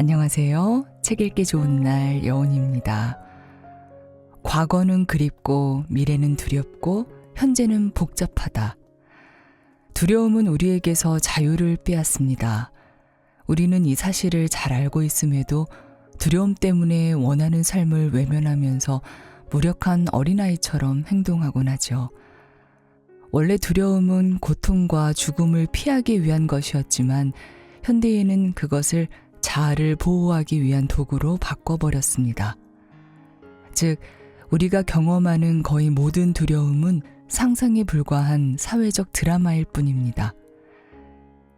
안녕하세요. 책 읽기 좋은 날 여운입니다. 과거는 그립고 미래는 두렵고 현재는 복잡하다. 두려움은 우리에게서 자유를 빼앗습니다. 우리는 이 사실을 잘 알고 있음에도 두려움 때문에 원하는 삶을 외면하면서 무력한 어린아이처럼 행동하곤 하죠. 원래 두려움은 고통과 죽음을 피하기 위한 것이었지만 현대에는 그것을 자아를 보호하기 위한 도구로 바꿔버렸습니다. 즉, 우리가 경험하는 거의 모든 두려움은 상상에 불과한 사회적 드라마일 뿐입니다.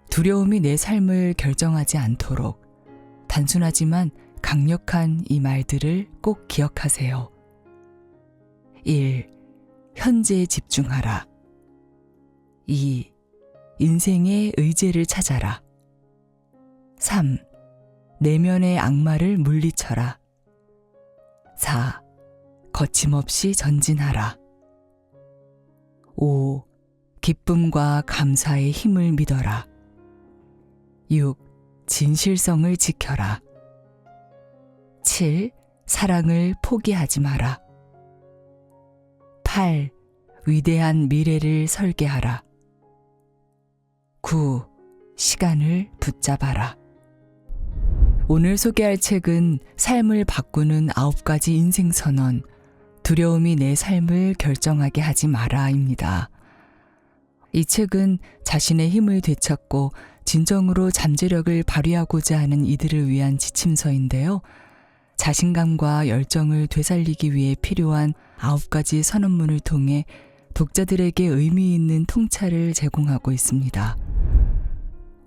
두려움이 내 삶을 결정하지 않도록 단순하지만 강력한 이 말들을 꼭 기억하세요. 1. 현재에 집중하라. 2. 인생의 의제를 찾아라. 3. 내면의 악마를 물리쳐라. 4. 거침없이 전진하라. 5. 기쁨과 감사의 힘을 믿어라. 6. 진실성을 지켜라. 7. 사랑을 포기하지 마라. 8. 위대한 미래를 설계하라. 9. 시간을 붙잡아라. 오늘 소개할 책은 삶을 바꾸는 9가지 인생선언, 두려움이 내 삶을 결정하게 하지 마라입니다. 이 책은 자신의 힘을 되찾고 진정으로 잠재력을 발휘하고자 하는 이들을 위한 지침서인데요. 자신감과 열정을 되살리기 위해 필요한 9가지 선언문을 통해 독자들에게 의미 있는 통찰을 제공하고 있습니다.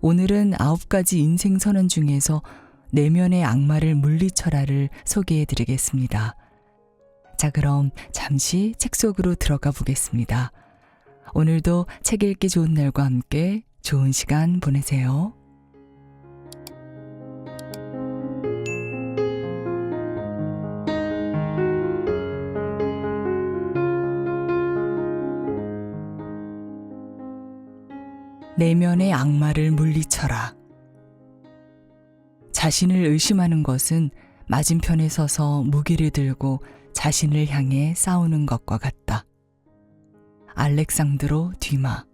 오늘은 9가지 인생선언 중에서 내면의 악마를 물리쳐라를 소개해 드리겠습니다. 자, 그럼 잠시 책 속으로 들어가 보겠습니다. 오늘도 책 읽기 좋은 날과 함께 좋은 시간 보내세요. 내면의 악마를 물리쳐라. 자신을 의심하는 것은 맞은편에 서서 무기를 들고 자신을 향해 싸우는 것과 같다. 알렉산드로 듀마.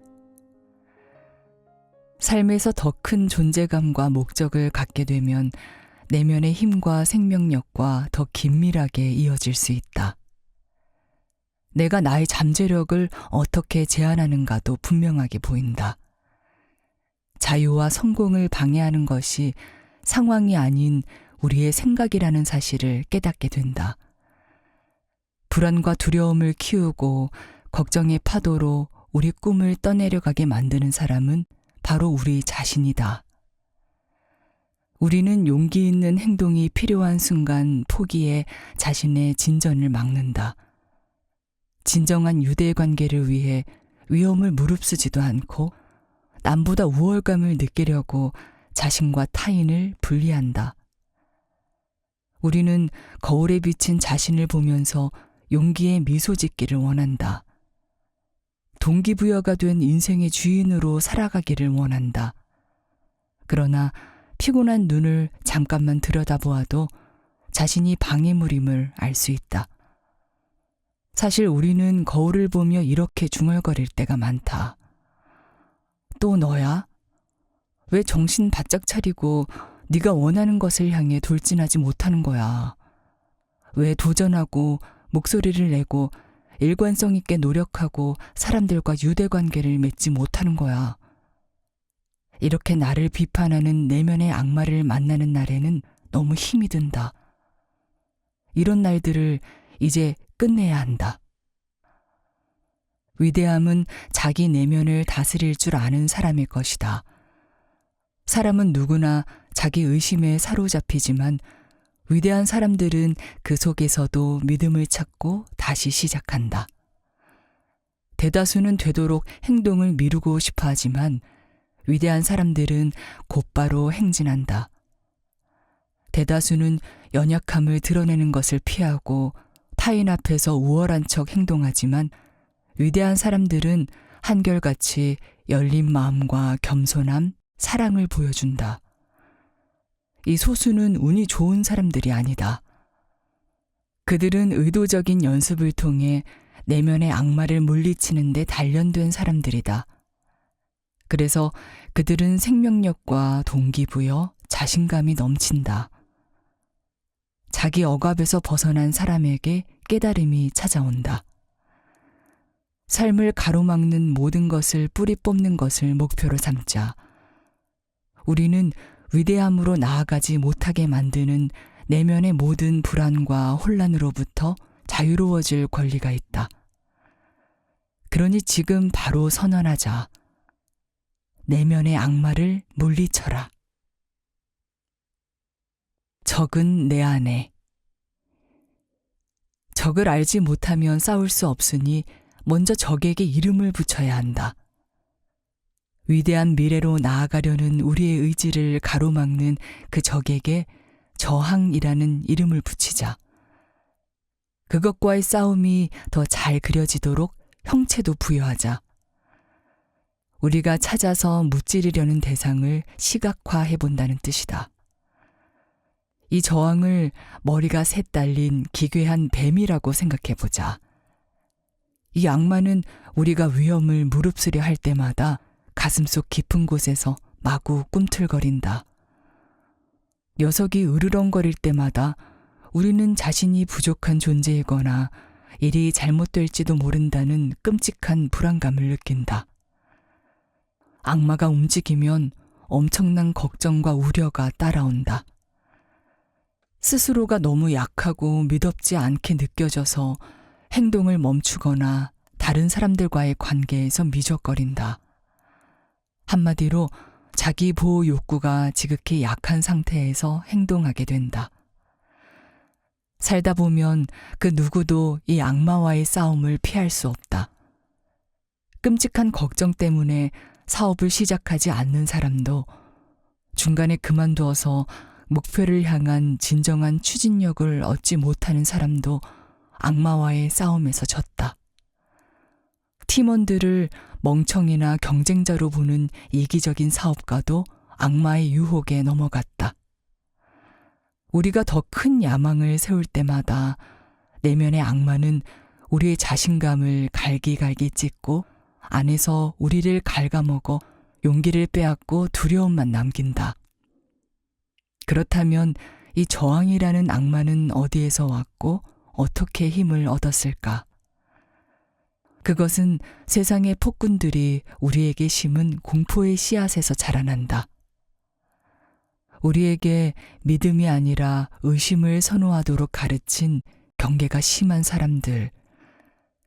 삶에서 더 큰 존재감과 목적을 갖게 되면 내면의 힘과 생명력과 더 긴밀하게 이어질 수 있다. 내가 나의 잠재력을 어떻게 제한하는가도 분명하게 보인다. 자유와 성공을 방해하는 것이 상황이 아닌 우리의 생각이라는 사실을 깨닫게 된다. 불안과 두려움을 키우고 걱정의 파도로 우리 꿈을 떠내려가게 만드는 사람은 바로 우리 자신이다. 우리는 용기 있는 행동이 필요한 순간 포기해 자신의 진전을 막는다. 진정한 유대 관계를 위해 위험을 무릅쓰지도 않고 남보다 우월감을 느끼려고 자신과 타인을 분리한다. 우리는 거울에 비친 자신을 보면서 용기의 미소 짓기를 원한다. 동기부여가 된 인생의 주인으로 살아가기를 원한다. 그러나 피곤한 눈을 잠깐만 들여다보아도 자신이 방해물임을 알 수 있다. 사실 우리는 거울을 보며 이렇게 중얼거릴 때가 많다. 또 너야? 왜 정신 바짝 차리고 네가 원하는 것을 향해 돌진하지 못하는 거야? 왜 도전하고 목소리를 내고 일관성 있게 노력하고 사람들과 유대관계를 맺지 못하는 거야? 이렇게 나를 비판하는 내면의 악마를 만나는 날에는 너무 힘이 든다. 이런 날들을 이제 끝내야 한다. 위대함은 자기 내면을 다스릴 줄 아는 사람의 것이다. 사람은 누구나 자기 의심에 사로잡히지만 위대한 사람들은 그 속에서도 믿음을 찾고 다시 시작한다. 대다수는 되도록 행동을 미루고 싶어 하지만 위대한 사람들은 곧바로 행진한다. 대다수는 연약함을 드러내는 것을 피하고 타인 앞에서 우월한 척 행동하지만 위대한 사람들은 한결같이 열린 마음과 겸손함, 사랑을 보여준다. 이 소수는 운이 좋은 사람들이 아니다. 그들은 의도적인 연습을 통해 내면의 악마를 물리치는 데 단련된 사람들이다. 그래서 그들은 생명력과 동기부여, 자신감이 넘친다. 자기 억압에서 벗어난 사람에게 깨달음이 찾아온다. 삶을 가로막는 모든 것을 뿌리 뽑는 것을 목표로 삼자. 우리는 위대함으로 나아가지 못하게 만드는 내면의 모든 불안과 혼란으로부터 자유로워질 권리가 있다. 그러니 지금 바로 선언하자. 내면의 악마를 물리쳐라. 적은 내 안에. 적을 알지 못하면 싸울 수 없으니 먼저 적에게 이름을 붙여야 한다. 위대한 미래로 나아가려는 우리의 의지를 가로막는 그 적에게 저항이라는 이름을 붙이자. 그것과의 싸움이 더 잘 그려지도록 형체도 부여하자. 우리가 찾아서 무찌르려는 대상을 시각화해 본다는 뜻이다. 이 저항을 머리가 셋 달린 기괴한 뱀이라고 생각해 보자. 이 악마는 우리가 위험을 무릅쓰려 할 때마다 가슴속 깊은 곳에서 마구 꿈틀거린다. 녀석이 으르렁거릴 때마다 우리는 자신이 부족한 존재이거나 일이 잘못될지도 모른다는 끔찍한 불안감을 느낀다. 악마가 움직이면 엄청난 걱정과 우려가 따라온다. 스스로가 너무 약하고 미덥지 않게 느껴져서 행동을 멈추거나 다른 사람들과의 관계에서 미적거린다. 한마디로 자기 보호 욕구가 지극히 약한 상태에서 행동하게 된다. 살다 보면 그 누구도 이 악마와의 싸움을 피할 수 없다. 끔찍한 걱정 때문에 사업을 시작하지 않는 사람도 중간에 그만두어서 목표를 향한 진정한 추진력을 얻지 못하는 사람도 악마와의 싸움에서 졌다. 팀원들을 멍청이나 경쟁자로 보는 이기적인 사업가도 악마의 유혹에 넘어갔다. 우리가 더 큰 야망을 세울 때마다 내면의 악마는 우리의 자신감을 갈기갈기 찢고 안에서 우리를 갉아먹어 용기를 빼앗고 두려움만 남긴다. 그렇다면 이 저항이라는 악마는 어디에서 왔고 어떻게 힘을 얻었을까? 그것은 세상의 폭군들이 우리에게 심은 공포의 씨앗에서 자라난다. 우리에게 믿음이 아니라 의심을 선호하도록 가르친 경계가 심한 사람들,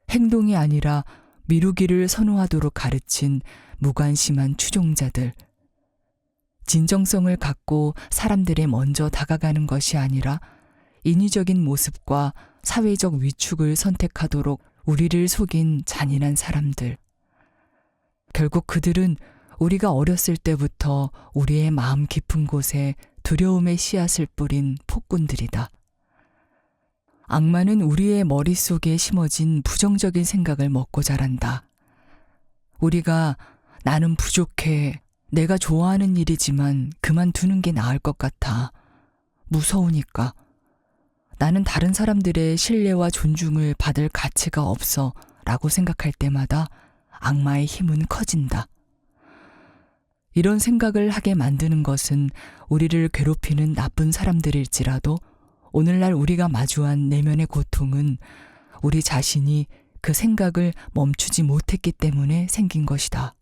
행동이 아니라 미루기를 선호하도록 가르친 무관심한 추종자들, 진정성을 갖고 사람들에 먼저 다가가는 것이 아니라 인위적인 모습과 사회적 위축을 선택하도록 우리를 속인 잔인한 사람들. 결국 그들은 우리가 어렸을 때부터 우리의 마음 깊은 곳에 두려움의 씨앗을 뿌린 폭군들이다. 악마는 우리의 머릿속에 심어진 부정적인 생각을 먹고 자란다. 우리가 나는 부족해, 내가 좋아하는 일이지만 그만두는 게 나을 것 같아, 무서우니까, 나는 다른 사람들의 신뢰와 존중을 받을 가치가 없어 라고 생각할 때마다 악마의 힘은 커진다. 이런 생각을 하게 만드는 것은 우리를 괴롭히는 나쁜 사람들일지라도 오늘날 우리가 마주한 내면의 고통은 우리 자신이 그 생각을 멈추지 못했기 때문에 생긴 것이다.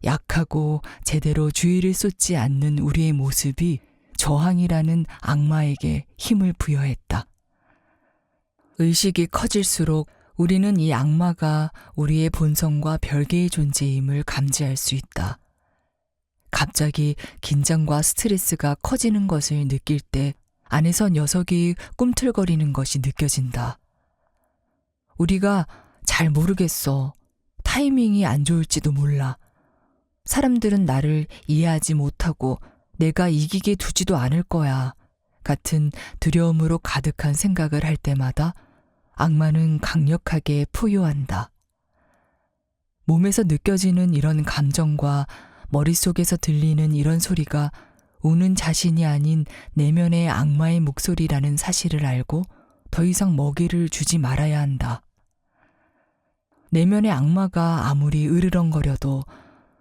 약하고 제대로 주의를 쏟지 않는 우리의 모습이 저항이라는 악마에게 힘을 부여했다. 의식이 커질수록 우리는 이 악마가 우리의 본성과 별개의 존재임을 감지할 수 있다. 갑자기 긴장과 스트레스가 커지는 것을 느낄 때 안에서 녀석이 꿈틀거리는 것이 느껴진다. 우리가 잘 모르겠어. 타이밍이 안 좋을지도 몰라. 사람들은 나를 이해하지 못하고 내가 이기게 두지도 않을 거야. 같은 두려움으로 가득한 생각을 할 때마다 악마는 강력하게 포효한다. 몸에서 느껴지는 이런 감정과 머릿속에서 들리는 이런 소리가 우는 자신이 아닌 내면의 악마의 목소리라는 사실을 알고 더 이상 먹이를 주지 말아야 한다. 내면의 악마가 아무리 으르렁거려도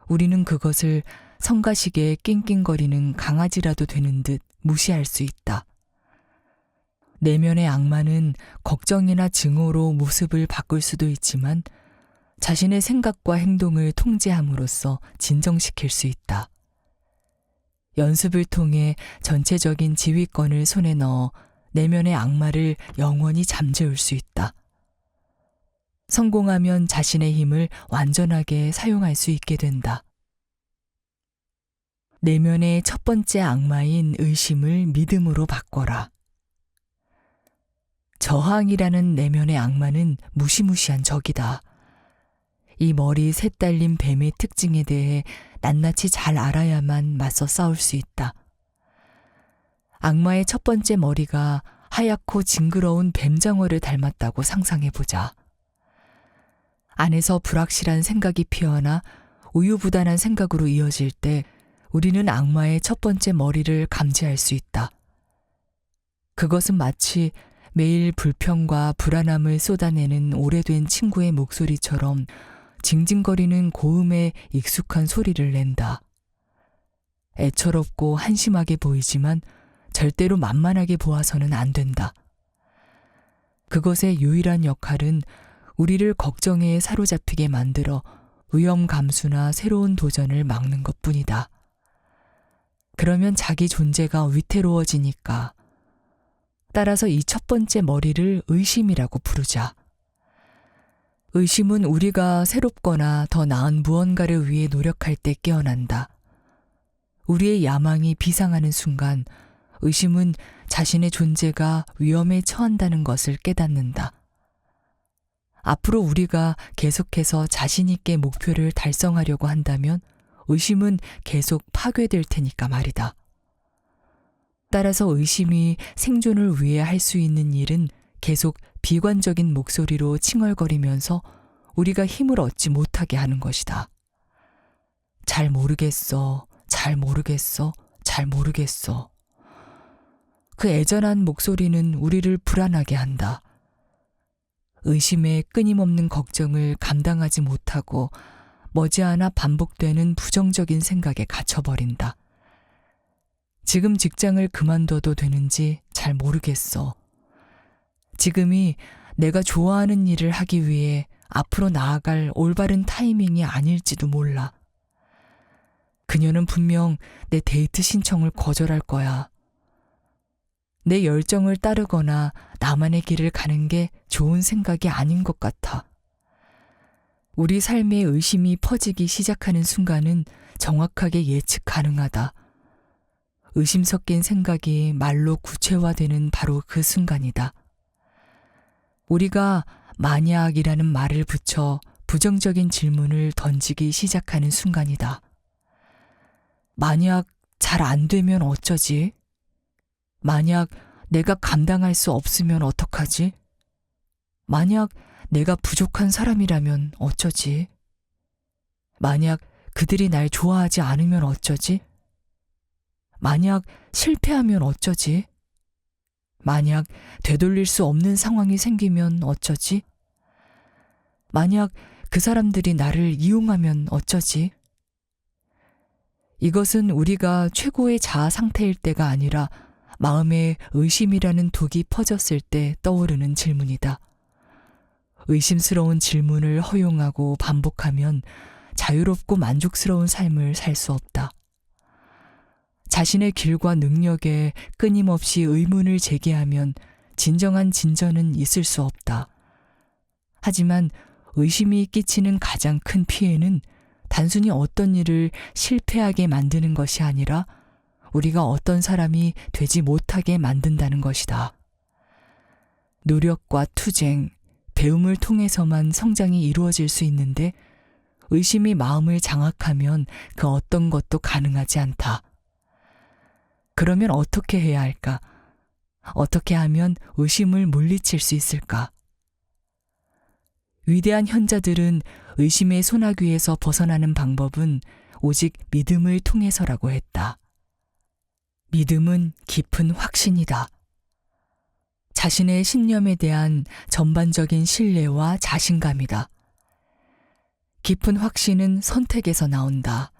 우리는 그것을 성가시게 낑낑거리는 강아지라도 되는 듯 무시할 수 있다. 내면의 악마는 걱정이나 증오로 모습을 바꿀 수도 있지만 자신의 생각과 행동을 통제함으로써 진정시킬 수 있다. 연습을 통해 전체적인 지휘권을 손에 넣어 내면의 악마를 영원히 잠재울 수 있다. 성공하면 자신의 힘을 완전하게 사용할 수 있게 된다. 내면의 첫 번째 악마인 의심을 믿음으로 바꿔라. 저항이라는 내면의 악마는 무시무시한 적이다. 이 머리 셋 달린 뱀의 특징에 대해 낱낱이 잘 알아야만 맞서 싸울 수 있다. 악마의 첫 번째 머리가 하얗고 징그러운 뱀장어를 닮았다고 상상해보자. 안에서 불확실한 생각이 피어나 우유부단한 생각으로 이어질 때 우리는 악마의 첫 번째 머리를 감지할 수 있다. 그것은 마치 매일 불평과 불안함을 쏟아내는 오래된 친구의 목소리처럼 징징거리는 고음에 익숙한 소리를 낸다. 애처롭고 한심하게 보이지만 절대로 만만하게 보아서는 안 된다. 그것의 유일한 역할은 우리를 걱정에 사로잡히게 만들어 위험 감수나 새로운 도전을 막는 것뿐이다. 그러면 자기 존재가 위태로워지니까. 따라서 이 첫 번째 머리를 의심이라고 부르자. 의심은 우리가 새롭거나 더 나은 무언가를 위해 노력할 때 깨어난다. 우리의 야망이 비상하는 순간 의심은 자신의 존재가 위험에 처한다는 것을 깨닫는다. 앞으로 우리가 계속해서 자신 있게 목표를 달성하려고 한다면 의심은 계속 파괴될 테니까 말이다. 따라서 의심이 생존을 위해 할 수 있는 일은 계속 비관적인 목소리로 칭얼거리면서 우리가 힘을 얻지 못하게 하는 것이다. 잘 모르겠어, 잘 모르겠어, 잘 모르겠어. 그 애절한 목소리는 우리를 불안하게 한다. 의심의 끊임없는 걱정을 감당하지 못하고 머지않아 반복되는 부정적인 생각에 갇혀버린다. 지금 직장을 그만둬도 되는지 잘 모르겠어. 지금이 내가 좋아하는 일을 하기 위해 앞으로 나아갈 올바른 타이밍이 아닐지도 몰라. 그녀는 분명 내 데이트 신청을 거절할 거야. 내 열정을 따르거나 나만의 길을 가는 게 좋은 생각이 아닌 것 같아. 우리 삶에 의심이 퍼지기 시작하는 순간은 정확하게 예측 가능하다. 의심 섞인 생각이 말로 구체화되는 바로 그 순간이다. 우리가 만약이라는 말을 붙여 부정적인 질문을 던지기 시작하는 순간이다. 만약 잘 안 되면 어쩌지? 만약 내가 감당할 수 없으면 어떡하지? 만약 내가 부족한 사람이라면 어쩌지? 만약 그들이 날 좋아하지 않으면 어쩌지? 만약 실패하면 어쩌지? 만약 되돌릴 수 없는 상황이 생기면 어쩌지? 만약 그 사람들이 나를 이용하면 어쩌지? 이것은 우리가 최고의 자아 상태일 때가 아니라 마음에 의심이라는 독이 퍼졌을 때 떠오르는 질문이다. 의심스러운 질문을 허용하고 반복하면 자유롭고 만족스러운 삶을 살 수 없다. 자신의 길과 능력에 끊임없이 의문을 제기하면 진정한 진전은 있을 수 없다. 하지만 의심이 끼치는 가장 큰 피해는 단순히 어떤 일을 실패하게 만드는 것이 아니라 우리가 어떤 사람이 되지 못하게 만든다는 것이다. 노력과 투쟁, 배움을 통해서만 성장이 이루어질 수 있는데 의심이 마음을 장악하면 그 어떤 것도 가능하지 않다. 그러면 어떻게 해야 할까? 어떻게 하면 의심을 물리칠 수 있을까? 위대한 현자들은 의심의 소나귀에서 벗어나는 방법은 오직 믿음을 통해서라고 했다. 믿음은 깊은 확신이다. 자신의 신념에 대한 전반적인 신뢰와 자신감이다. 깊은 확신은 선택에서 나온다.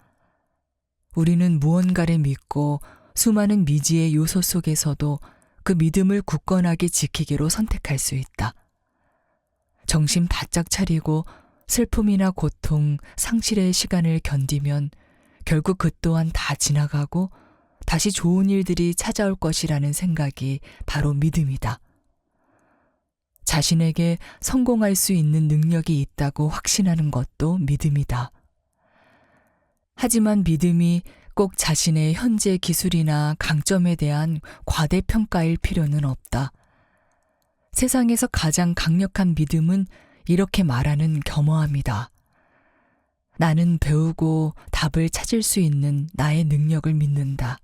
우리는 무언가를 믿고 수많은 미지의 요소 속에서도 그 믿음을 굳건하게 지키기로 선택할 수 있다. 정신 바짝 차리고 슬픔이나 고통, 상실의 시간을 견디면 결국 그 또한 다 지나가고 다시 좋은 일들이 찾아올 것이라는 생각이 바로 믿음이다. 자신에게 성공할 수 있는 능력이 있다고 확신하는 것도 믿음이다. 하지만 믿음이 꼭 자신의 현재 기술이나 강점에 대한 과대평가일 필요는 없다. 세상에서 가장 강력한 믿음은 이렇게 말하는 겸허함이다. 나는 배우고 답을 찾을 수 있는 나의 능력을 믿는다.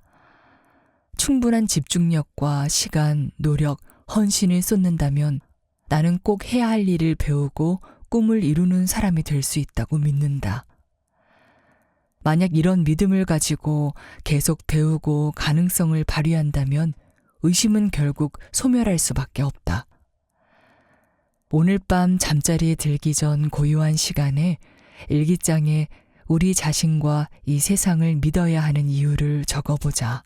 충분한 집중력과 시간, 노력, 헌신을 쏟는다면 나는 꼭 해야 할 일을 배우고 꿈을 이루는 사람이 될 수 있다고 믿는다. 만약 이런 믿음을 가지고 계속 배우고 가능성을 발휘한다면 의심은 결국 소멸할 수밖에 없다. 오늘 밤 잠자리에 들기 전 고요한 시간에 일기장에 우리 자신과 이 세상을 믿어야 하는 이유를 적어보자.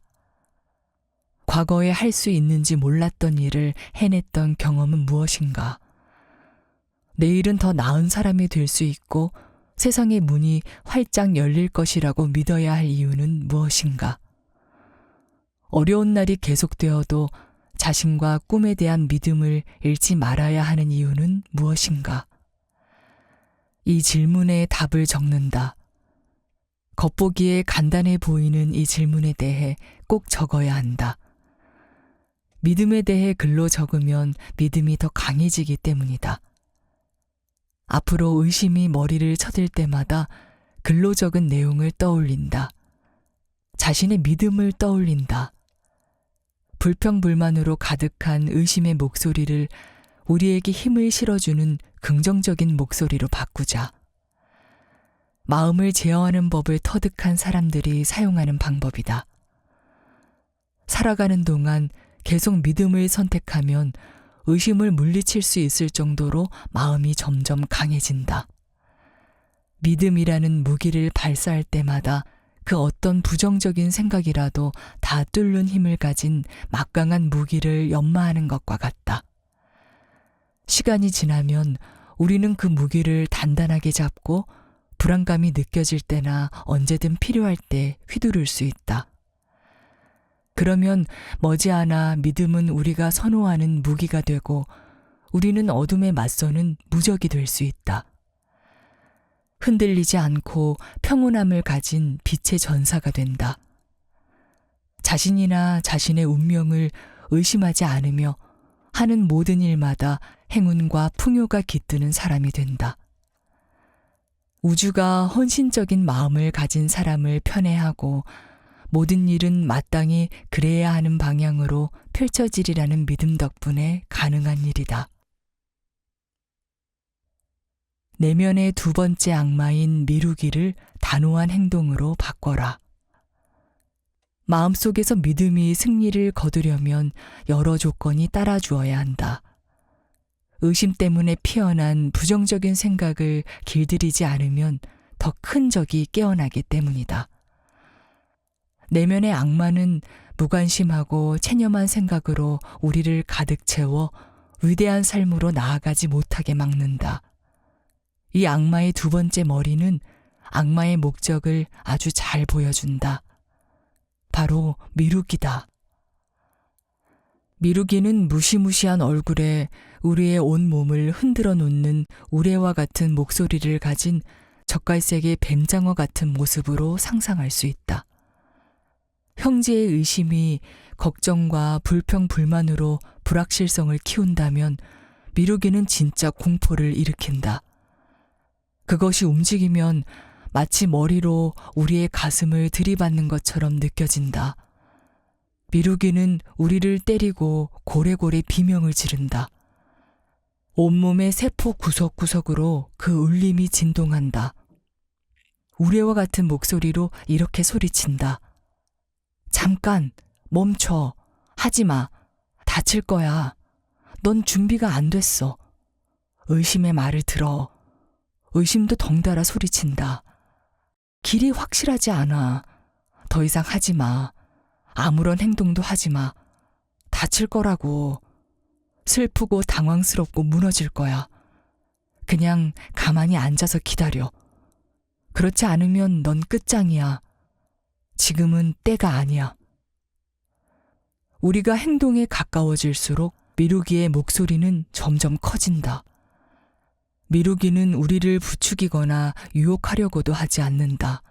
과거에 할 수 있는지 몰랐던 일을 해냈던 경험은 무엇인가? 내일은 더 나은 사람이 될 수 있고 세상의 문이 활짝 열릴 것이라고 믿어야 할 이유는 무엇인가? 어려운 날이 계속되어도 자신과 꿈에 대한 믿음을 잃지 말아야 하는 이유는 무엇인가? 이 질문에 답을 적는다. 겉보기에 간단해 보이는 이 질문에 대해 꼭 적어야 한다. 믿음에 대해 글로 적으면 믿음이 더 강해지기 때문이다. 앞으로 의심이 머리를 쳐들 때마다 글로 적은 내용을 떠올린다. 자신의 믿음을 떠올린다. 불평불만으로 가득한 의심의 목소리를 우리에게 힘을 실어주는 긍정적인 목소리로 바꾸자. 마음을 제어하는 법을 터득한 사람들이 사용하는 방법이다. 살아가는 동안 계속 믿음을 선택하면 의심을 물리칠 수 있을 정도로 마음이 점점 강해진다. 믿음이라는 무기를 발사할 때마다 그 어떤 부정적인 생각이라도 다 뚫는 힘을 가진 막강한 무기를 연마하는 것과 같다. 시간이 지나면 우리는 그 무기를 단단하게 잡고 불안감이 느껴질 때나 언제든 필요할 때 휘두를 수 있다. 그러면 머지않아 믿음은 우리가 선호하는 무기가 되고 우리는 어둠에 맞서는 무적이 될 수 있다. 흔들리지 않고 평온함을 가진 빛의 전사가 된다. 자신이나 자신의 운명을 의심하지 않으며 하는 모든 일마다 행운과 풍요가 깃드는 사람이 된다. 우주가 헌신적인 마음을 가진 사람을 편애하고 모든 일은 마땅히 그래야 하는 방향으로 펼쳐지리라는 믿음 덕분에 가능한 일이다. 내면의 두 번째 악마인 미루기를 단호한 행동으로 바꿔라. 마음속에서 믿음이 승리를 거두려면 여러 조건이 따라주어야 한다. 의심 때문에 피어난 부정적인 생각을 길들이지 않으면 더 큰 적이 깨어나기 때문이다. 내면의 악마는 무관심하고 체념한 생각으로 우리를 가득 채워 위대한 삶으로 나아가지 못하게 막는다. 이 악마의 두 번째 머리는 악마의 목적을 아주 잘 보여준다. 바로 미루기다. 미루기는 무시무시한 얼굴에 우리의 온 몸을 흔들어 놓는 우레와 같은 목소리를 가진 젓갈색의 뱀장어 같은 모습으로 상상할 수 있다. 형제의 의심이 걱정과 불평불만으로 불확실성을 키운다면 미루기는 진짜 공포를 일으킨다. 그것이 움직이면 마치 머리로 우리의 가슴을 들이받는 것처럼 느껴진다. 미루기는 우리를 때리고 고래고래 비명을 지른다. 온몸의 세포 구석구석으로 그 울림이 진동한다. 우레와 같은 목소리로 이렇게 소리친다. 잠깐, 멈춰. 하지 마. 다칠 거야. 넌 준비가 안 됐어. 의심의 말을 들어. 의심도 덩달아 소리친다. 길이 확실하지 않아. 더 이상 하지 마. 아무런 행동도 하지 마. 다칠 거라고. 슬프고 당황스럽고 무너질 거야. 그냥 가만히 앉아서 기다려. 그렇지 않으면 넌 끝장이야. 지금은 때가 아니야. 우리가 행동에 가까워질수록 미루기의 목소리는 점점 커진다. 미루기는 우리를 부추기거나 유혹하려고도 하지 않는다.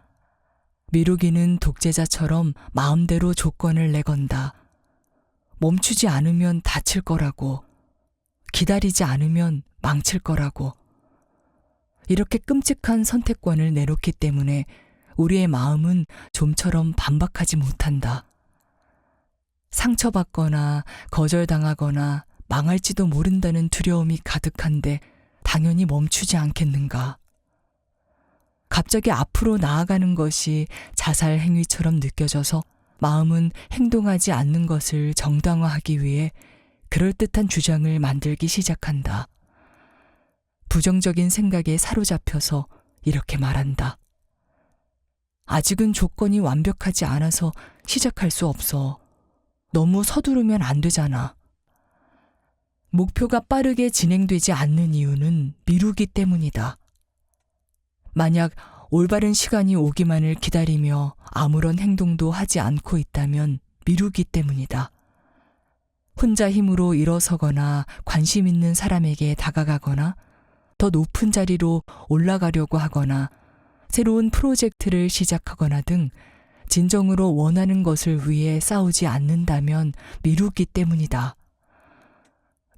미루기는 독재자처럼 마음대로 조건을 내건다. 멈추지 않으면 다칠 거라고. 기다리지 않으면 망칠 거라고. 이렇게 끔찍한 선택권을 내놓기 때문에 우리의 마음은 좀처럼 반박하지 못한다. 상처받거나 거절당하거나 망할지도 모른다는 두려움이 가득한데 당연히 멈추지 않겠는가. 갑자기 앞으로 나아가는 것이 자살 행위처럼 느껴져서 마음은 행동하지 않는 것을 정당화하기 위해 그럴듯한 주장을 만들기 시작한다. 부정적인 생각에 사로잡혀서 이렇게 말한다. 아직은 조건이 완벽하지 않아서 시작할 수 없어. 너무 서두르면 안 되잖아. 목표가 빠르게 진행되지 않는 이유는 미루기 때문이다. 만약 올바른 시간이 오기만을 기다리며 아무런 행동도 하지 않고 있다면 미루기 때문이다. 혼자 힘으로 일어서거나 관심 있는 사람에게 다가가거나 더 높은 자리로 올라가려고 하거나 새로운 프로젝트를 시작하거나 등 진정으로 원하는 것을 위해 싸우지 않는다면 미루기 때문이다.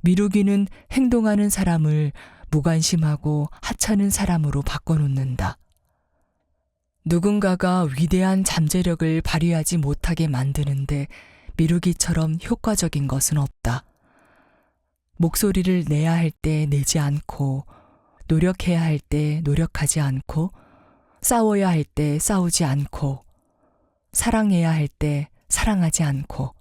미루기는 행동하는 사람을 무관심하고 하찮은 사람으로 바꿔놓는다. 누군가가 위대한 잠재력을 발휘하지 못하게 만드는데 미루기처럼 효과적인 것은 없다. 목소리를 내야 할 때 내지 않고, 노력해야 할 때 노력하지 않고, 싸워야 할 때 싸우지 않고, 사랑해야 할 때 사랑하지 않고,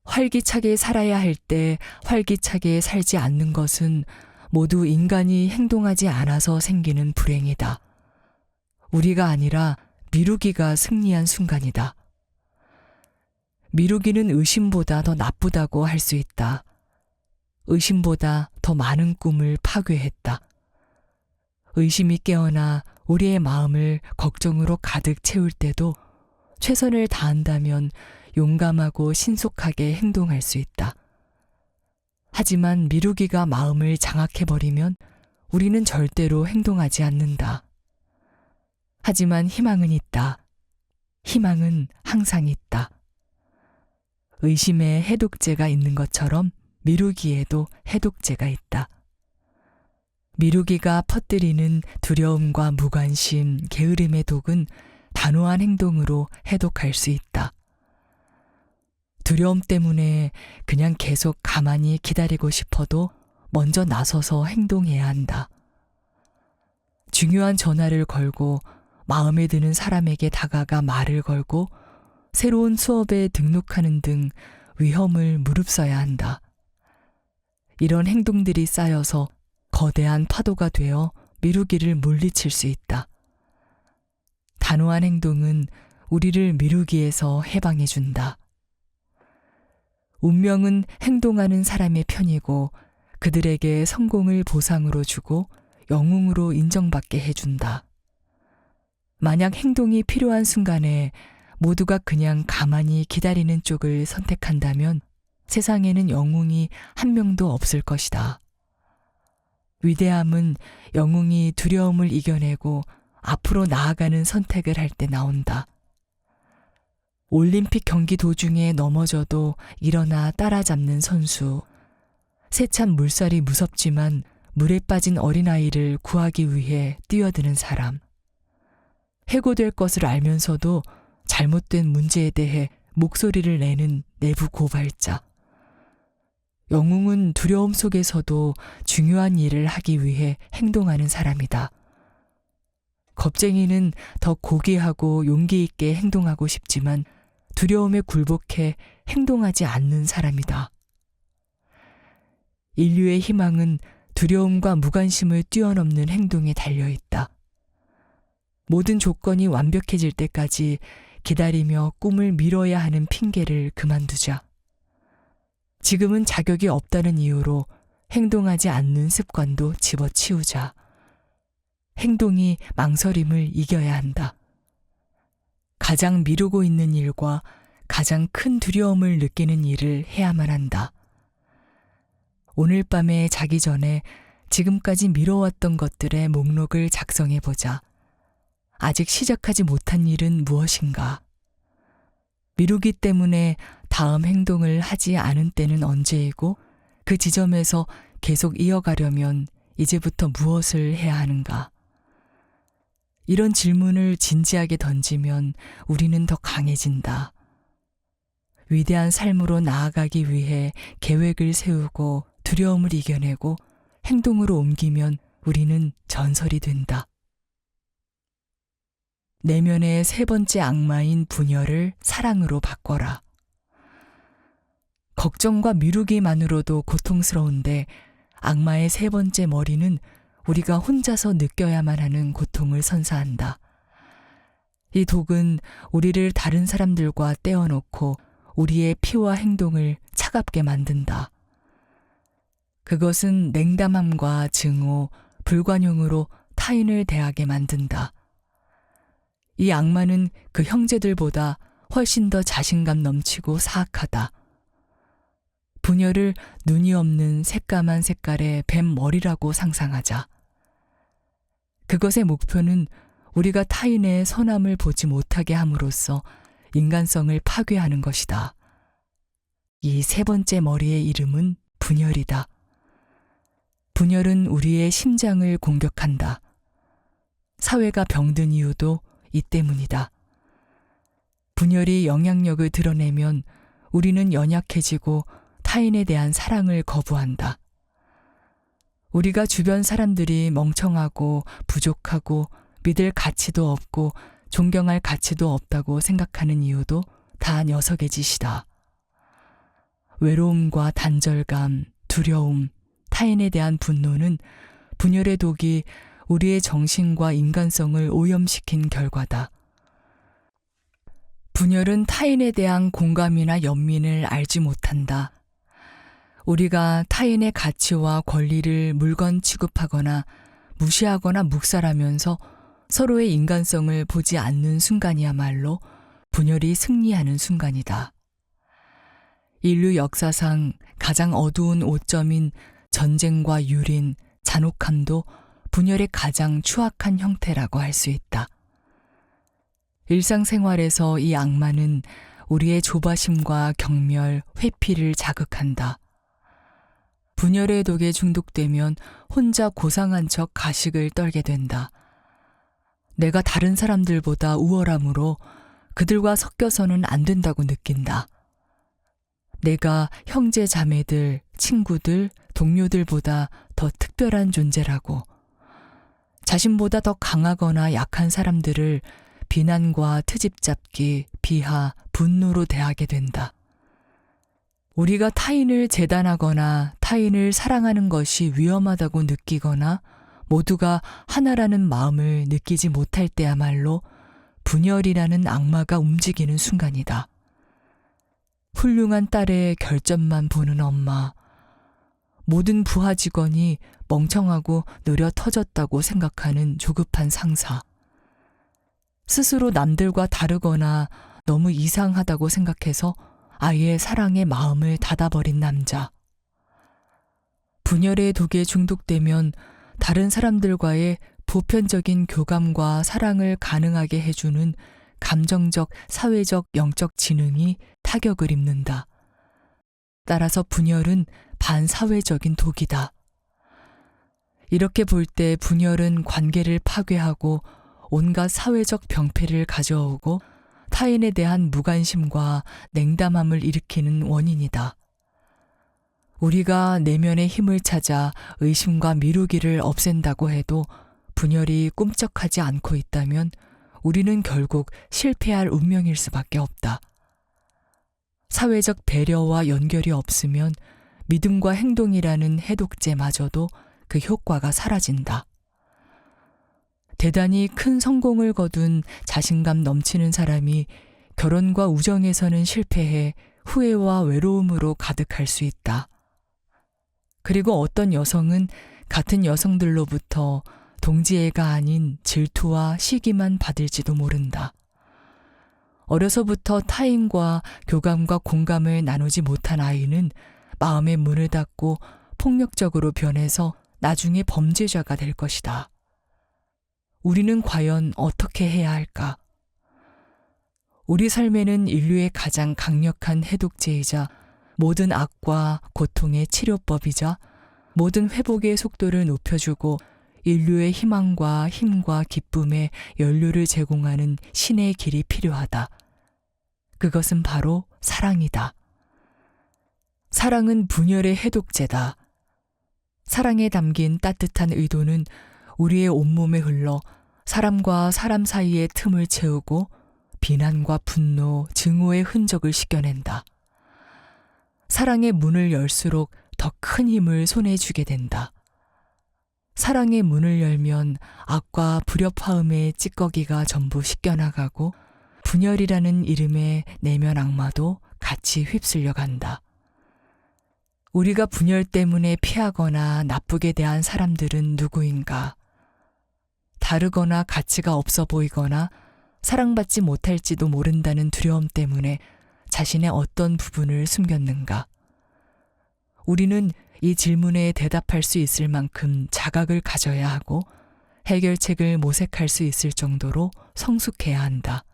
활기차게 살아야 할 때 활기차게 살지 않는 것은 모두 인간이 행동하지 않아서 생기는 불행이다. 우리가 아니라 미루기가 승리한 순간이다. 미루기는 의심보다 더 나쁘다고 할 수 있다. 의심보다 더 많은 꿈을 파괴했다. 의심이 깨어나 우리의 마음을 걱정으로 가득 채울 때도 최선을 다한다면 용감하고 신속하게 행동할 수 있다. 하지만 미루기가 마음을 장악해버리면 우리는 절대로 행동하지 않는다. 하지만 희망은 있다. 희망은 항상 있다. 의심에 해독제가 있는 것처럼 미루기에도 해독제가 있다. 미루기가 퍼뜨리는 두려움과 무관심, 게으름의 독은 단호한 행동으로 해독할 수 있다. 두려움 때문에 그냥 계속 가만히 기다리고 싶어도 먼저 나서서 행동해야 한다. 중요한 전화를 걸고 마음에 드는 사람에게 다가가 말을 걸고 새로운 수업에 등록하는 등 위험을 무릅써야 한다. 이런 행동들이 쌓여서 거대한 파도가 되어 미루기를 물리칠 수 있다. 단호한 행동은 우리를 미루기에서 해방해준다. 운명은 행동하는 사람의 편이고 그들에게 성공을 보상으로 주고 영웅으로 인정받게 해준다. 만약 행동이 필요한 순간에 모두가 그냥 가만히 기다리는 쪽을 선택한다면 세상에는 영웅이 한 명도 없을 것이다. 위대함은 영웅이 두려움을 이겨내고 앞으로 나아가는 선택을 할 때 나온다. 올림픽 경기 도중에 넘어져도 일어나 따라잡는 선수, 세찬 물살이 무섭지만 물에 빠진 어린아이를 구하기 위해 뛰어드는 사람, 해고될 것을 알면서도 잘못된 문제에 대해 목소리를 내는 내부 고발자. 영웅은 두려움 속에서도 중요한 일을 하기 위해 행동하는 사람이다. 겁쟁이는 더 고귀하고 용기 있게 행동하고 싶지만 두려움에 굴복해 행동하지 않는 사람이다. 인류의 희망은 두려움과 무관심을 뛰어넘는 행동에 달려있다. 모든 조건이 완벽해질 때까지 기다리며 꿈을 미뤄야 하는 핑계를 그만두자. 지금은 자격이 없다는 이유로 행동하지 않는 습관도 집어치우자. 행동이 망설임을 이겨야 한다. 가장 미루고 있는 일과 가장 큰 두려움을 느끼는 일을 해야만 한다. 오늘 밤에 자기 전에 지금까지 미뤄왔던 것들의 목록을 작성해보자. 아직 시작하지 못한 일은 무엇인가? 미루기 때문에 다음 행동을 하지 않은 때는 언제이고 그 지점에서 계속 이어가려면 이제부터 무엇을 해야 하는가? 이런 질문을 진지하게 던지면 우리는 더 강해진다. 위대한 삶으로 나아가기 위해 계획을 세우고 두려움을 이겨내고 행동으로 옮기면 우리는 전설이 된다. 내면의 세 번째 악마인 분열을 사랑으로 바꿔라. 걱정과 미루기만으로도 고통스러운데 악마의 세 번째 머리는 우리가 혼자서 느껴야만 하는 고통을 선사한다. 이 독은 우리를 다른 사람들과 떼어놓고 우리의 피와 행동을 차갑게 만든다. 그것은 냉담함과 증오, 불관용으로 타인을 대하게 만든다. 이 악마는 그 형제들보다 훨씬 더 자신감 넘치고 사악하다. 분열을 눈이 없는 새까만 색깔의 뱀 머리라고 상상하자. 그것의 목표는 우리가 타인의 선함을 보지 못하게 함으로써 인간성을 파괴하는 것이다. 이 세 번째 머리의 이름은 분열이다. 분열은 우리의 심장을 공격한다. 사회가 병든 이유도 이 때문이다. 분열이 영향력을 드러내면 우리는 연약해지고 타인에 대한 사랑을 거부한다. 우리가 주변 사람들이 멍청하고 부족하고 믿을 가치도 없고 존경할 가치도 없다고 생각하는 이유도 다 녀석의 짓이다. 외로움과 단절감, 두려움, 타인에 대한 분노는 분열의 독이 우리의 정신과 인간성을 오염시킨 결과다. 분열은 타인에 대한 공감이나 연민을 알지 못한다. 우리가 타인의 가치와 권리를 물건 취급하거나 무시하거나 묵살하면서 서로의 인간성을 보지 않는 순간이야말로 분열이 승리하는 순간이다. 인류 역사상 가장 어두운 오점인 전쟁과 유린, 잔혹함도 분열의 가장 추악한 형태라고 할 수 있다. 일상생활에서 이 악마는 우리의 조바심과 경멸, 회피를 자극한다. 분열의 독에 중독되면 혼자 고상한 척 가식을 떨게 된다. 내가 다른 사람들보다 우월함으로 그들과 섞여서는 안 된다고 느낀다. 내가 형제 자매들, 친구들, 동료들보다 더 특별한 존재라고. 자신보다 더 강하거나 약한 사람들을 비난과 트집잡기, 비하, 분노로 대하게 된다. 우리가 타인을 재단하거나 타인을 사랑하는 것이 위험하다고 느끼거나 모두가 하나라는 마음을 느끼지 못할 때야말로 분열이라는 악마가 움직이는 순간이다. 훌륭한 딸의 결점만 보는 엄마, 모든 부하 직원이 멍청하고 느려 터졌다고 생각하는 조급한 상사, 스스로 남들과 다르거나 너무 이상하다고 생각해서 아예 사랑의 마음을 닫아버린 남자. 분열의 독에 중독되면 다른 사람들과의 보편적인 교감과 사랑을 가능하게 해주는 감정적, 사회적, 영적 지능이 타격을 입는다. 따라서 분열은 반사회적인 독이다. 이렇게 볼 때 분열은 관계를 파괴하고 온갖 사회적 병폐를 가져오고 타인에 대한 무관심과 냉담함을 일으키는 원인이다. 우리가 내면의 힘을 찾아 의심과 미루기를 없앤다고 해도 분열이 꿈쩍하지 않고 있다면 우리는 결국 실패할 운명일 수밖에 없다. 사회적 배려와 연결이 없으면 믿음과 행동이라는 해독제마저도 그 효과가 사라진다. 대단히 큰 성공을 거둔 자신감 넘치는 사람이 결혼과 우정에서는 실패해 후회와 외로움으로 가득할 수 있다. 그리고 어떤 여성은 같은 여성들로부터 동지애가 아닌 질투와 시기만 받을지도 모른다. 어려서부터 타인과 교감과 공감을 나누지 못한 아이는 마음의 문을 닫고 폭력적으로 변해서 나중에 범죄자가 될 것이다. 우리는 과연 어떻게 해야 할까? 우리 삶에는 인류의 가장 강력한 해독제이자 모든 악과 고통의 치료법이자 모든 회복의 속도를 높여주고 인류의 희망과 힘과 기쁨의 연료를 제공하는 신의 길이 필요하다. 그것은 바로 사랑이다. 사랑은 분열의 해독제다. 사랑에 담긴 따뜻한 의도는 우리의 온몸에 흘러 사람과 사람 사이의 틈을 채우고 비난과 분노, 증오의 흔적을 씻겨낸다. 사랑의 문을 열수록 더 큰 힘을 손에 쥐게 된다. 사랑의 문을 열면 악과 불협화음의 찌꺼기가 전부 씻겨나가고 분열이라는 이름의 내면 악마도 같이 휩쓸려 간다. 우리가 분열 때문에 피하거나 나쁘게 대한 사람들은 누구인가? 다르거나 가치가 없어 보이거나 사랑받지 못할지도 모른다는 두려움 때문에 자신의 어떤 부분을 숨겼는가? 우리는 이 질문에 대답할 수 있을 만큼 자각을 가져야 하고 해결책을 모색할 수 있을 정도로 성숙해야 한다.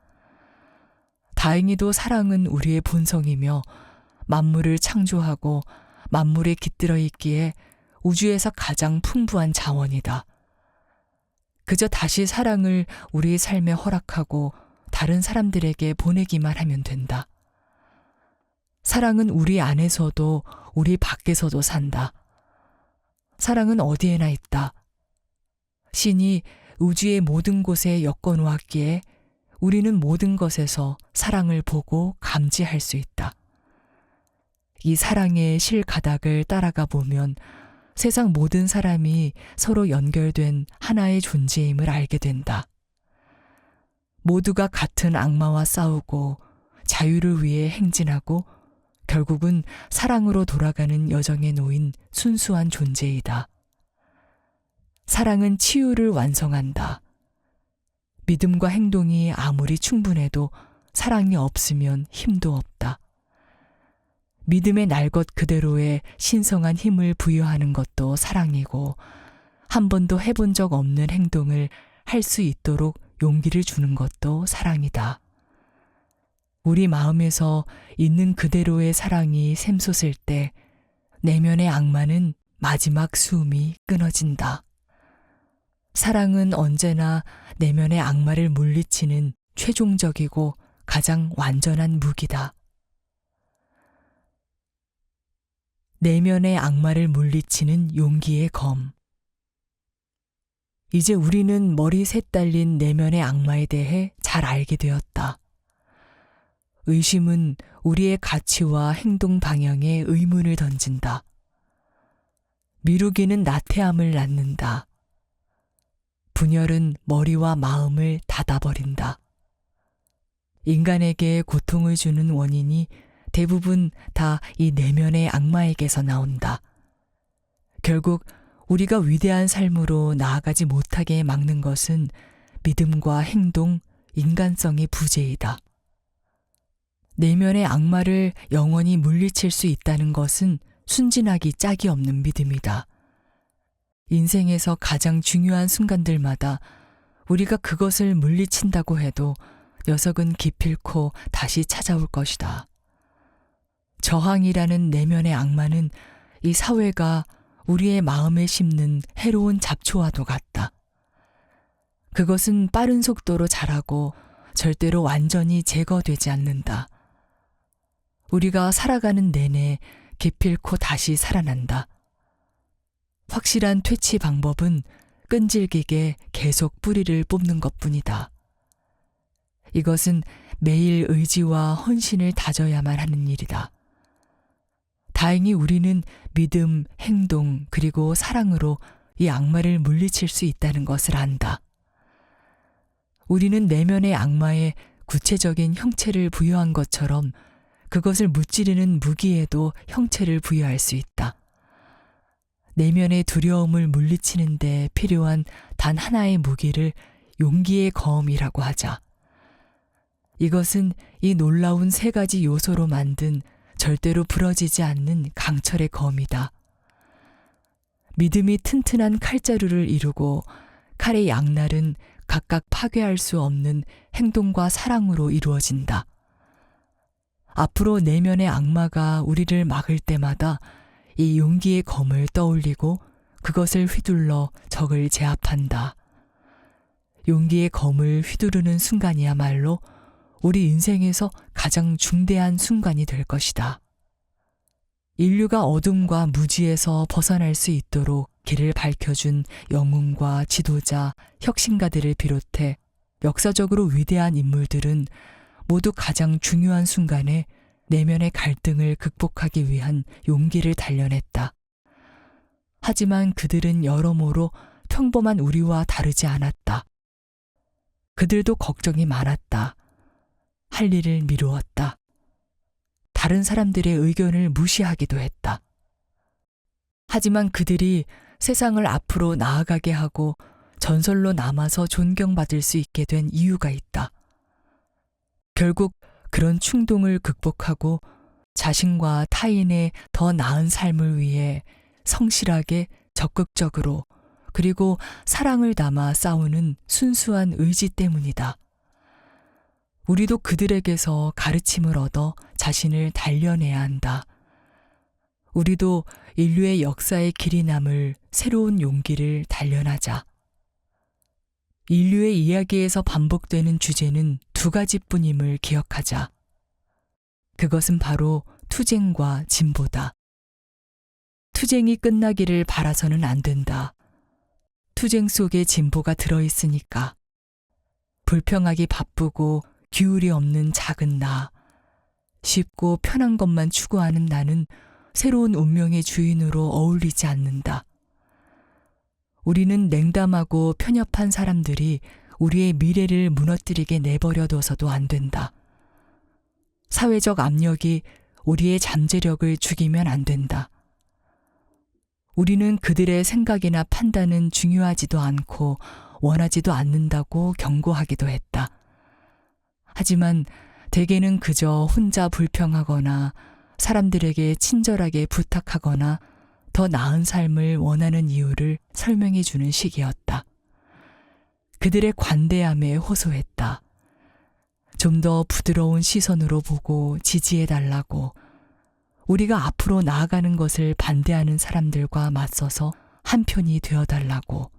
다행히도 사랑은 우리의 본성이며 만물을 창조하고 만물에 깃들어 있기에 우주에서 가장 풍부한 자원이다. 그저 다시 사랑을 우리의 삶에 허락하고 다른 사람들에게 보내기만 하면 된다. 사랑은 우리 안에서도 우리 밖에서도 산다. 사랑은 어디에나 있다. 신이 우주의 모든 곳에 엮어 놓았기에 우리는 모든 것에서 사랑을 보고 감지할 수 있다. 이 사랑의 실가닥을 따라가 보면 세상 모든 사람이 서로 연결된 하나의 존재임을 알게 된다. 모두가 같은 악마와 싸우고 자유를 위해 행진하고 결국은 사랑으로 돌아가는 여정에 놓인 순수한 존재이다. 사랑은 치유를 완성한다. 믿음과 행동이 아무리 충분해도 사랑이 없으면 힘도 없다. 믿음의 날 것 그대로의 신성한 힘을 부여하는 것도 사랑이고 한 번도 해본 적 없는 행동을 할 수 있도록 용기를 주는 것도 사랑이다. 우리 마음에서 있는 그대로의 사랑이 샘솟을 때 내면의 악마는 마지막 숨이 끊어진다. 사랑은 언제나 내면의 악마를 물리치는 최종적이고 가장 완전한 무기다. 내면의 악마를 물리치는 용기의 검. 이제 우리는 머리 셋 달린 내면의 악마에 대해 잘 알게 되었다. 의심은 우리의 가치와 행동 방향에 의문을 던진다. 미루기는 나태함을 낳는다. 분열은 머리와 마음을 닫아버린다. 인간에게 고통을 주는 원인이 대부분 다 이 내면의 악마에게서 나온다. 결국 우리가 위대한 삶으로 나아가지 못하게 막는 것은 믿음과 행동, 인간성의 부재이다. 내면의 악마를 영원히 물리칠 수 있다는 것은 순진하기 짝이 없는 믿음이다. 인생에서 가장 중요한 순간들마다 우리가 그것을 물리친다고 해도 녀석은 기필코 다시 찾아올 것이다. 저항이라는 내면의 악마는 이 사회가 우리의 마음에 심는 해로운 잡초와도 같다. 그것은 빠른 속도로 자라고 절대로 완전히 제거되지 않는다. 우리가 살아가는 내내 기필코 다시 살아난다. 확실한 퇴치 방법은 끈질기게 계속 뿌리를 뽑는 것뿐이다. 이것은 매일 의지와 헌신을 다져야만 하는 일이다. 다행히 우리는 믿음, 행동, 그리고 사랑으로 이 악마를 물리칠 수 있다는 것을 안다. 우리는 내면의 악마에 구체적인 형체를 부여한 것처럼 그것을 무찌르는 무기에도 형체를 부여할 수 있다. 내면의 두려움을 물리치는 데 필요한 단 하나의 무기를 용기의 검이라고 하자. 이것은 이 놀라운 세 가지 요소로 만든 절대로 부러지지 않는 강철의 검이다. 믿음이 튼튼한 칼자루를 이루고 칼의 양날은 각각 파괴할 수 없는 행동과 사랑으로 이루어진다. 앞으로 내면의 악마가 우리를 막을 때마다 이 용기의 검을 떠올리고 그것을 휘둘러 적을 제압한다. 용기의 검을 휘두르는 순간이야말로 우리 인생에서 가장 중대한 순간이 될 것이다. 인류가 어둠과 무지에서 벗어날 수 있도록 길을 밝혀준 영웅과 지도자, 혁신가들을 비롯해 역사적으로 위대한 인물들은 모두 가장 중요한 순간에 내면의 갈등을 극복하기 위한 용기를 단련했다. 하지만 그들은 여러모로 평범한 우리와 다르지 않았다. 그들도 걱정이 많았다. 할 일을 미루었다. 다른 사람들의 의견을 무시하기도 했다. 하지만 그들이 세상을 앞으로 나아가게 하고 전설로 남아서 존경받을 수 있게 된 이유가 있다. 결국 그런 충동을 극복하고 자신과 타인의 더 나은 삶을 위해 성실하게 적극적으로 그리고 사랑을 담아 싸우는 순수한 의지 때문이다. 우리도 그들에게서 가르침을 얻어 자신을 단련해야 한다. 우리도 인류의 역사의 길이 남을 새로운 용기를 단련하자. 인류의 이야기에서 반복되는 주제는 두 가지뿐임을 기억하자. 그것은 바로 투쟁과 진보다. 투쟁이 끝나기를 바라서는 안 된다. 투쟁 속에 진보가 들어있으니까. 불평하기 바쁘고 기울이 없는 작은 나, 쉽고 편한 것만 추구하는 나는 새로운 운명의 주인으로 어울리지 않는다. 우리는 냉담하고 편협한 사람들이 우리의 미래를 무너뜨리게 내버려둬서도 안 된다. 사회적 압력이 우리의 잠재력을 죽이면 안 된다. 우리는 그들의 생각이나 판단은 중요하지도 않고 원하지도 않는다고 경고하기도 했다. 하지만 대개는 그저 혼자 불평하거나 사람들에게 친절하게 부탁하거나 더 나은 삶을 원하는 이유를 설명해 주는 식이었다. 그들의 관대함에 호소했다. 좀 더 부드러운 시선으로 보고 지지해 달라고, 우리가 앞으로 나아가는 것을 반대하는 사람들과 맞서서 한편이 되어 달라고.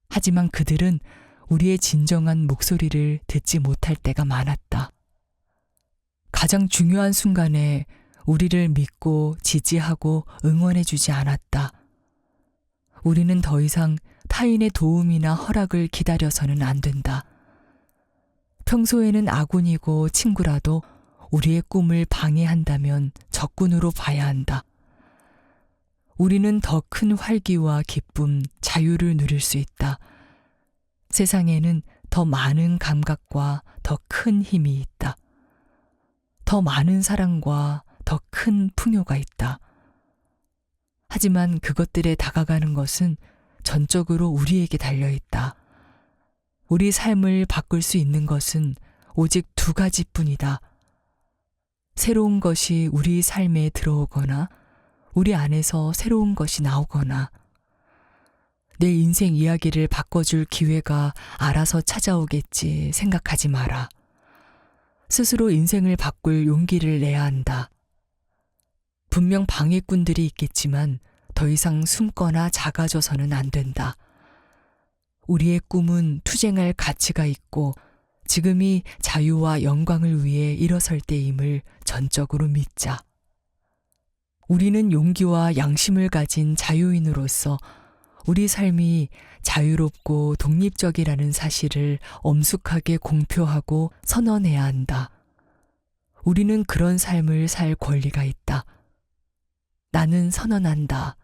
하지만 그들은 우리의 진정한 목소리를 듣지 못할 때가 많았다. 가장 중요한 순간에 우리를 믿고 지지하고 응원해 주지 않았다. 우리는 더 이상 타인의 도움이나 허락을 기다려서는 안 된다. 평소에는 아군이고 친구라도 우리의 꿈을 방해한다면 적군으로 봐야 한다. 우리는 더 큰 활기와 기쁨, 자유를 누릴 수 있다. 세상에는 더 많은 감각과 더 큰 힘이 있다. 더 많은 사랑과 더 큰 풍요가 있다. 하지만 그것들에 다가가는 것은 전적으로 우리에게 달려있다. 우리 삶을 바꿀 수 있는 것은 오직 두 가지뿐이다. 새로운 것이 우리 삶에 들어오거나 우리 안에서 새로운 것이 나오거나. 내 인생 이야기를 바꿔줄 기회가 알아서 찾아오겠지 생각하지 마라. 스스로 인생을 바꿀 용기를 내야 한다. 분명 방해꾼들이 있겠지만 더 이상 숨거나 작아져서는 안 된다. 우리의 꿈은 투쟁할 가치가 있고 지금이 자유와 영광을 위해 일어설 때임을 전적으로 믿자. 우리는 용기와 양심을 가진 자유인으로서 우리 삶이 자유롭고 독립적이라는 사실을 엄숙하게 공표하고 선언해야 한다. 우리는 그런 삶을 살 권리가 있다. 나는 선언한다.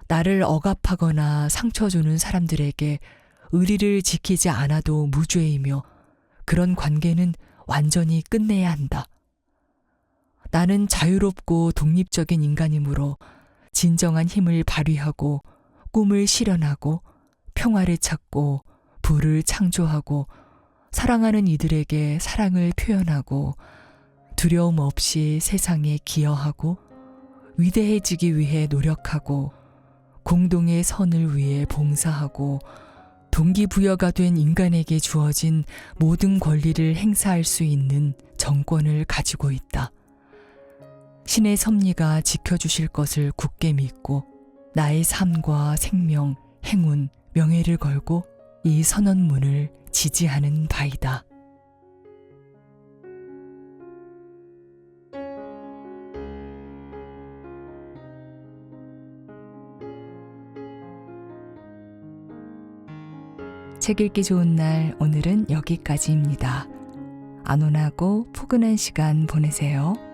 나를 억압하거나 상처 주는 사람들에게 의리를 지키지 않아도 무죄이며 그런 관계는 완전히 끝내야 한다. 나는 자유롭고 독립적인 인간이므로 진정한 힘을 발휘하고 꿈을 실현하고 평화를 찾고 부를 창조하고 사랑하는 이들에게 사랑을 표현하고 두려움 없이 세상에 기여하고 위대해지기 위해 노력하고 공동의 선을 위해 봉사하고 동기부여가 된 인간에게 주어진 모든 권리를 행사할 수 있는 정권을 가지고 있다. 신의 섭리가 지켜주실 것을 굳게 믿고 나의 삶과 생명, 행운, 명예를 걸고 이 선언문을 지지하는 바이다. 책 읽기 좋은 날, 오늘은 여기까지입니다. 안온하고 포근한 시간 보내세요.